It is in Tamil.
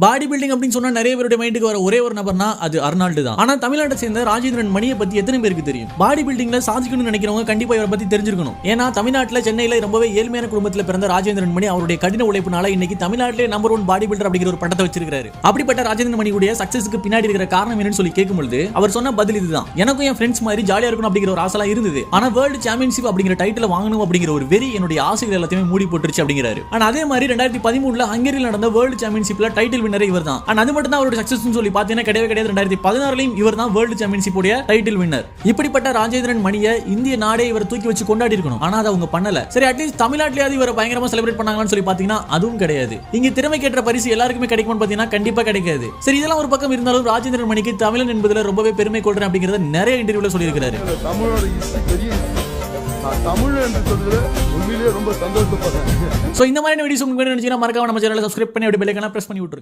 பாடி பில்டிங் அப்படின்னு சொன்னா நிறைய பேருடைய மைண்டுக்கு வர ஒரே ஒரு நபர்னா அது அர்னால்டு தான். ஆனா தமிழ்நாட்டை சேர்ந்த ராஜேந்திரன் மணியை பத்தி எத்தனை பேருக்கு தெரியும்? பாடி பில்டிங்ல சாதிக்கணும்னு நினைக்கிறவங்க கண்டிப்பா இவரை பத்தி தெரிஞ்சிருக்கணும். ஏன்னா தமிழ்நாட்டுல சென்னையில ரொம்பவே ஏழ்மையான குடும்பத்துல பிறந்த ராஜேந்திரன் மணி அவருடைய கடின உழைப்புனால இன்னைக்கு தமிழ்நாட்டிலே நம்பர் 1 பாடி பில்டர் அப்படிங்கிற ஒரு பட்டத்தை வச்சிருக்காரு. அப்படிப்பட்ட ராஜேந்திரன் மணியுடைய சக்சஸ்க்கு பின்னாடி இருக்கிற காரணம் என்னன்னு சொல்லி கேட்கும்போது அவர் சொன்ன பதில் இதுதான். எனக்கும் என் ஃப்ரெண்ட்ஸ் மாதிரி ஜாலியா இருக்கணும் அப்படிங்கிற ஒரு ஆசைலாம் இருந்தது. ஆனா வேர்ல்டு சாம்பியன்ஷிப் அப்படிங்கிற டைட்டில் வாங்கணும் அப்படிங்கிற ஒரு வெறி என்னுடைய ஆசைகள் எல்லாத்தையுமே மூடி போட்டுருச்சு அப்படிங்கிறாரு. ஆனா அதே மாதிரி 2013 ஹங்கேரியில் நடந்த வேர்ல்டு சாம்பியன்ஷிப்ல டைட்டில் வின்னரே இவர் தான். அது மட்டும் தான் அவருடைய சக்சஸ் சொல்லி பாத்தீங்கன்னா கிடையவே கிடையாது. 2016 இவர் தான் வேர்ல்டு சாம்பியன்ஷிப் உடைய டைட்டில் வின்னர். இப்படிப்பட்ட ராஜேந்திரன் மணியை இந்திய நாடே இவர் தூக்கி வச்சு கொண்டாடி இருக்கணும். ஆனா அதை அவங்க பண்ணல. சரி, அட்லீஸ்ட் தமிழ்நாட்டிலேயாவது இவரை பயங்கரமா செலிப்ரேட் பண்ணாங்கன்னு சொல்லி பாத்தீங்கன்னா அதுவும் கிடையாது. இங்க திறமை கேட்ட பரிசு எல்லாருக்குமே கிடைக்கும்னு பாத்தீங்கன்னா கண்டிப்பா கிடைக்காது. சரி, இதெல்லாம் ஒரு பக்கம் இருந்தாலும் ராஜேந்திரன் மணிக்கு தமிழன் என்பதுல ரொம்பவே பெருமை கொள்றேன் அப்படிங்கறத நிறைய இன்டர்வியூல சொல்லியிருக்காரு. தமிழ் என்று சொல்றது உண்மையிலேயே ரொம்ப சந்தோஷப்படுறேன். சோ இந்த மாதிரி வீடியோஸ் உங்களுக்கு வேணும்னு நினைச்சீங்கன்னா மறக்காம நம்ம சேனலை சப்ஸ்கிரைப் பண்ணி அப்படியே பெல் ஐகானை பிரஸ் பண்ணி விட்டுருங்க.